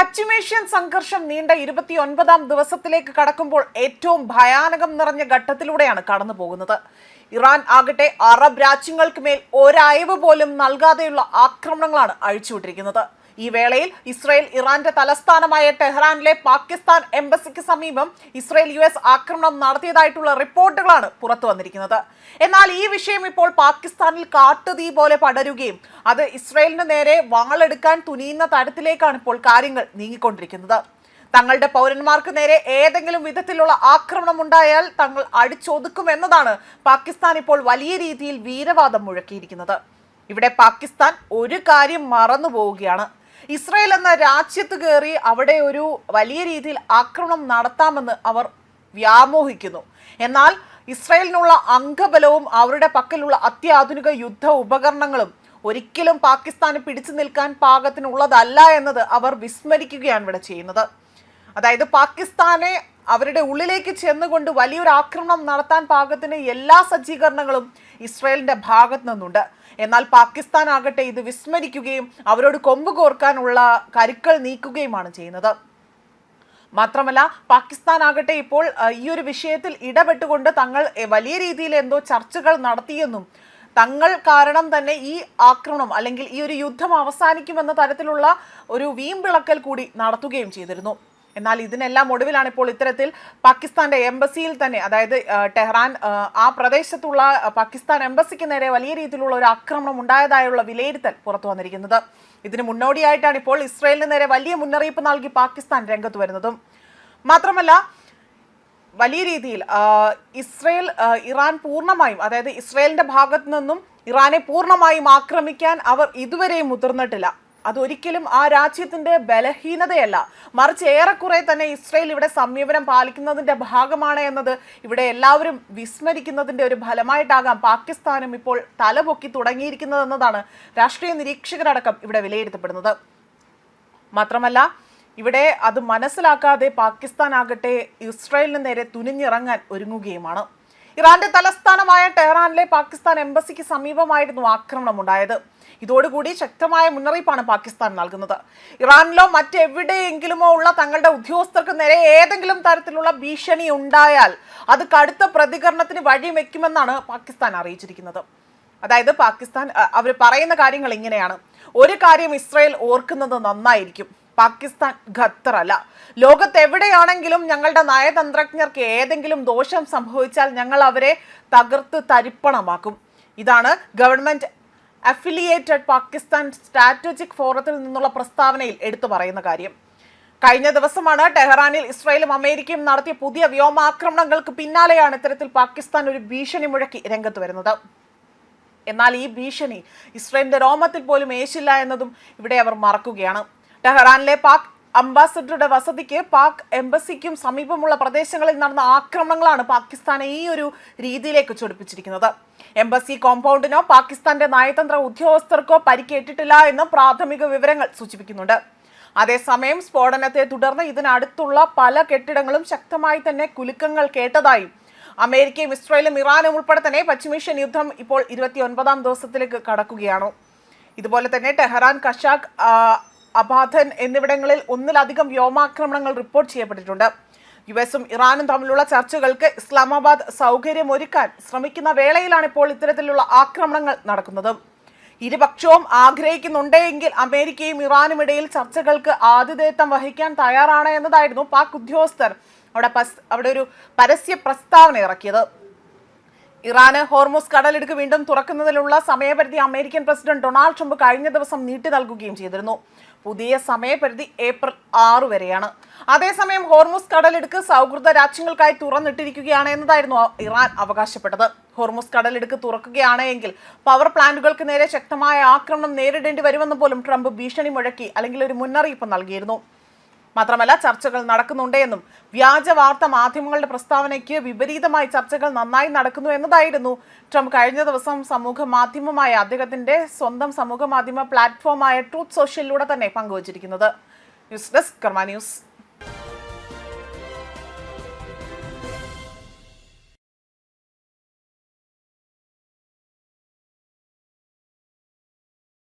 പശ്ചിമേഷ്യൻ സംഘർഷം നീണ്ട 29ാം ദിവസത്തിലേക്ക് കടക്കുമ്പോൾ ഏറ്റവും ഭയാനകം നിറഞ്ഞ ഘട്ടത്തിലൂടെയാണ് കടന്നു പോകുന്നത്. ഇറാൻ ആകട്ടെ അറബ് രാജ്യങ്ങൾക്ക് മേൽ ഒരയവ് പോലും നൽകാതെയുള്ള ആക്രമണങ്ങളാണ് അഴിച്ചുവിട്ടിരിക്കുന്നത്. ഈ വേളയിൽ ഇസ്രയേൽ ഇറാന്റെ തലസ്ഥാനമായ ടെഹ്റാനിലെ പാകിസ്ഥാൻ എംബസിക്ക് സമീപം ഇസ്രയേൽ US ആക്രമണം നടത്തിയതായിട്ടുള്ള റിപ്പോർട്ടുകളാണ് പുറത്തു വന്നിരിക്കുന്നത്. എന്നാൽ ഈ വിഷയം ഇപ്പോൾ പാകിസ്ഥാനിൽ കാട്ടുതീ പോലെ പടരുകയും അത് ഇസ്രയേലിന് നേരെ വാളെടുക്കാൻ തുനിയുന്ന തരത്തിലേക്കാണ് ഇപ്പോൾ കാര്യങ്ങൾ നീങ്ങിക്കൊണ്ടിരിക്കുന്നത്. തങ്ങളുടെ പൗരന്മാർക്ക് നേരെ ഏതെങ്കിലും വിധത്തിലുള്ള ആക്രമണം ഉണ്ടായാൽ തങ്ങൾ അടിച്ചൊതുക്കുമെന്നതാണ് പാകിസ്ഥാൻ ഇപ്പോൾ വലിയ രീതിയിൽ വീരവാദം മുഴക്കിയിരിക്കുന്നത്. ഇവിടെ പാകിസ്ഥാൻ ഒരു കാര്യം മറന്നു പോവുകയാണ്. ഇസ്രയേൽ എന്ന രാജ്യത്ത് കയറി അവിടെ ഒരു വലിയ രീതിയിൽ ആക്രമണം നടത്താമെന്ന് അവർ വ്യാമോഹിക്കുന്നു. എന്നാൽ ഇസ്രയേലിനുള്ള അംഗബലവും അവരുടെ പക്കലുള്ള അത്യാധുനിക യുദ്ധ ഉപകരണങ്ങളും ഒരിക്കലും പാകിസ്ഥാന് പിടിച്ചു നിൽക്കാൻ പാകത്തിനുള്ളതല്ല എന്നത് അവർ വിസ്മരിക്കുകയാണ് ഇവിടെ ചെയ്യുന്നത്. അതായത് പാകിസ്ഥാനെ അവരുടെ ഉള്ളിലേക്ക് ചെന്നുകൊണ്ട് വലിയൊരു ആക്രമണം നടത്താൻ പാകത്തിന് എല്ലാ സജ്ജീകരണങ്ങളും ഇസ്രയേലിന്റെ ഭാഗത്ത് നിന്നുണ്ട്. എന്നാൽ പാകിസ്ഥാൻ ആകട്ടെ ഇത് വിസ്മരിക്കുകയും അവരോട് കൊമ്പ് കോർക്കാനുള്ള കരുക്കൾ നീക്കുകയുമാണ് ചെയ്യുന്നത്. മാത്രമല്ല പാകിസ്ഥാൻ ആകട്ടെ ഇപ്പോൾ ഈ ഒരു വിഷയത്തിൽ ഇടപെട്ടുകൊണ്ട് തങ്ങൾ വലിയ രീതിയിൽ എന്തോ ചർച്ചകൾ നടത്തിയെന്നും തങ്ങൾ കാരണം തന്നെ ഈ ആക്രമണം അല്ലെങ്കിൽ ഈ ഒരു യുദ്ധം അവസാനിക്കുമെന്ന തരത്തിലുള്ള ഒരു വീമ്പിളക്കൽ കൂടി നടത്തുകയും ചെയ്തിരുന്നു. എന്നാൽ ഇതിനെല്ലാം ഒടുവിലാണ് ഇപ്പോൾ ഇത്തരത്തിൽ പാകിസ്ഥാന്റെ എംബസിയിൽ തന്നെ, അതായത് ടെഹ്റാൻ ആ പ്രദേശത്തുള്ള പാകിസ്ഥാൻ എംബസിക്ക് നേരെ വലിയ രീതിയിലുള്ള ഒരു ആക്രമണം ഉണ്ടായതായുള്ള വിലയിരുത്തൽ പുറത്തു വന്നിരിക്കുന്നത്. ഇതിന് മുന്നോടിയായിട്ടാണ് ഇപ്പോൾ ഇസ്രയേലിന് നേരെ വലിയ മുന്നറിയിപ്പ് നൽകി പാകിസ്ഥാൻ രംഗത്ത് വരുന്നതും. മാത്രമല്ല വലിയ രീതിയിൽ ഇറാൻ പൂർണ്ണമായും, അതായത് ഇസ്രയേലിന്റെ ഭാഗത്തു നിന്നും ഇറാനെ പൂർണ്ണമായും ആക്രമിക്കാൻ അവർ ഇതുവരെയും മുതിർന്നിട്ടില്ല. അതൊരിക്കലും ആ രാജ്യത്തിന്റെ ബലഹീനതയല്ല, മറിച്ച് ഏറെക്കുറെ തന്നെ ഇസ്രയേൽ ഇവിടെ സംയമനം പാലിക്കുന്നതിന്റെ ഭാഗമാണ് എന്നത് ഇവിടെ എല്ലാവരും വിസ്മരിക്കുന്നതിന്റെ ഒരു ഫലമായിട്ടാകാം പാകിസ്ഥാനും ഇപ്പോൾ തലപൊക്കി തുടങ്ങിയിരിക്കുന്നത് എന്നതാണ് രാഷ്ട്രീയ നിരീക്ഷകരടക്കം ഇവിടെ വിലയിരുത്തപ്പെടുന്നത്. മാത്രമല്ല ഇവിടെ അത് മനസ്സിലാക്കാതെ പാകിസ്ഥാൻ ആകട്ടെ ഇസ്രയേലിന് നേരെ തുനിഞ്ഞിറങ്ങാൻ ഒരുങ്ങുകയുമാണ്. ഇറാന്റെ തലസ്ഥാനമായ ടെഹ്റാനിലെ പാകിസ്ഥാൻ എംബസിക്ക് സമീപമായിരുന്നു ആക്രമണം ഉണ്ടായത്. ഇതോടുകൂടി ശക്തമായ മുന്നറിയിപ്പാണ് പാകിസ്ഥാൻ നൽകുന്നത്. ഇറാനിലോ മറ്റെവിടെയെങ്കിലുമോ ഉള്ള തങ്ങളുടെ ഉദ്യോഗസ്ഥർക്ക് നേരെ ഏതെങ്കിലും തരത്തിലുള്ള ഭീഷണി ഉണ്ടായാൽ അത് കടുത്ത പ്രതികരണത്തിന് വഴിവെക്കുമെന്നാണ് പാകിസ്ഥാൻ അറിയിച്ചിരിക്കുന്നത്. അതായത് പാകിസ്ഥാൻ അവർ പറയുന്ന കാര്യങ്ങൾ ഇങ്ങനെയാണ്: ഒരു കാര്യം ഇസ്രയേൽ ഓർക്കുന്നത് നന്നായിരിക്കും, പാകിസ്ഥാൻ ഖത്തർ അല്ല. ലോകത്ത് എവിടെയാണെങ്കിലും ഞങ്ങളുടെ നയതന്ത്രജ്ഞർക്ക് ഏതെങ്കിലും ദോഷം സംഭവിച്ചാൽ ഞങ്ങൾ അവരെ തകർത്ത് തരിപ്പണമാക്കും. ഇതാണ് ഗവൺമെന്റ് അഫിലിയേറ്റഡ് പാകിസ്ഥാൻ സ്ട്രാറ്റജിക് ഫോറത്തിൽ നിന്നുള്ള പ്രസ്താവനയിൽ എടുത്തു പറയുന്ന കാര്യം. കഴിഞ്ഞ ദിവസമാണ് ടെഹ്റാനിൽ ഇസ്രായേലും അമേരിക്കയും നടത്തിയ പുതിയ വ്യോമാക്രമണങ്ങൾക്ക് പിന്നാലെയാണ് ഇത്തരത്തിൽ പാകിസ്ഥാൻ ഒരു ഭീഷണി മുഴക്കി രംഗത്ത് വരുന്നത്. എന്നാൽ ഈ ഭീഷണി ഇസ്രായേലിന്റെ രോമത്തിൽ പോലും ഏശില്ല എന്നതും ഇവിടെ അവർ മറക്കുകയാണ്. ടെഹ്റാനിലെ പാക് അംബാസഡറുടെ വസതിക്ക് പാക് എംബസിക്കും സമീപമുള്ള പ്രദേശങ്ങളിൽ നടന്ന ആക്രമണങ്ങളാണ് പാകിസ്ഥാനെ ഈ ഒരു രീതിയിലേക്ക് ചൊടിപ്പിച്ചിരിക്കുന്നത്. എംബസി കോമ്പൗണ്ടിനോ പാകിസ്ഥാന്റെ നയതന്ത്ര ഉദ്യോഗസ്ഥർക്കോ പരിക്കേറ്റിട്ടില്ല എന്ന് പ്രാഥമിക വിവരങ്ങൾ സൂചിപ്പിക്കുന്നുണ്ട്. അതേസമയം സ്ഫോടനത്തെ തുടർന്ന് ഇതിനടുത്തുള്ള പല കെട്ടിടങ്ങളും ശക്തമായി തന്നെ കുലുക്കങ്ങൾ കേട്ടതായും അമേരിക്കയും ഇസ്രായേലും ഇറാനും ഉൾപ്പെടെ തന്നെ പശ്ചിമേഷ്യൻ യുദ്ധം ഇപ്പോൾ 29ാം ദിവസത്തിലേക്ക് കടക്കുകയാണ്. ഇതുപോലെ തന്നെ ടെഹ്റാൻ, കഷാഖ്, അബാദൻ എന്നിവിടങ്ങളിൽ ഒന്നിലധികം വ്യോമാക്രമണങ്ങൾ റിപ്പോർട്ട് ചെയ്യപ്പെട്ടിട്ടുണ്ട്. US-ഉം ഇറാനും തമ്മിലുള്ള ചർച്ചകൾക്ക് ഇസ്ലാമാബാദ് സൗകര്യമൊരുക്കാൻ ശ്രമിക്കുന്ന വേളയിലാണ് ഇപ്പോൾ ഇത്തരത്തിലുള്ള ആക്രമണങ്ങൾ നടക്കുന്നത്. ഇരുപക്ഷവും ആഗ്രഹിക്കുന്നുണ്ടെങ്കിൽ അമേരിക്കയും ഇറാനും ഇടയിൽ ചർച്ചകൾക്ക് ആതിഥേയത്വം വഹിക്കാൻ തയ്യാറാണ് എന്നതായിരുന്നു പാക് ഉദ്യോഗസ്ഥർ അവിടെ ഒരു പരസ്യ പ്രസ്താവന ഇറക്കിയത്. ഇറാന് ഹോർമുസ് കടലിടുക്ക് വീണ്ടും തുറക്കുന്നതിലുള്ള സമയപരിധി അമേരിക്കൻ പ്രസിഡന്റ് ഡൊണാൾഡ് ട്രംപ് കഴിഞ്ഞ ദിവസം നീട്ടി നൽകുകയും ചെയ്തിരുന്നു. പുതിയ സമയപരിധി ഏപ്രിൽ 6 വരെയാണ്. അതേസമയം ഹോർമുസ് കടലിടുക്ക് സൗഹൃദ രാജ്യങ്ങൾക്കായി തുറന്നിട്ടിരിക്കുകയാണ് എന്നതായിരുന്നു ഇറാൻ അവകാശപ്പെട്ടത്. ഹോർമുസ് കടലിടുക്ക് തുറക്കുകയാണ് എങ്കിൽ പവർ പ്ലാന്റുകൾക്ക് നേരെ ശക്തമായ ആക്രമണം നേരിടേണ്ടി വരുമെന്ന് പോലും ട്രംപ് ഭീഷണി മുഴക്കി അല്ലെങ്കിൽ ഒരു മുന്നറിയിപ്പ് നൽകിയിരുന്നു. മാത്രമല്ല ചർച്ചകൾ നടക്കുന്നുണ്ട് എന്നും വ്യാജ വാർത്താ മാധ്യമങ്ങളുടെ പ്രസ്താവനയ്ക്ക് വിപരീതമായി ചർച്ചകൾ നന്നായി നടക്കുന്നു എന്നതായിരുന്നു ട്രംപ് കഴിഞ്ഞ ദിവസം അദ്ദേഹത്തിന്റെ സ്വന്തം സമൂഹ മാധ്യമ പ്ലാറ്റ്ഫോമായ ട്രൂത്ത് സോഷ്യലിലൂടെ തന്നെ പങ്കുവച്ചിരിക്കുന്നത്. ന്യൂസ് ഡെസ്ക് കർമ്മ ന്യൂസ്.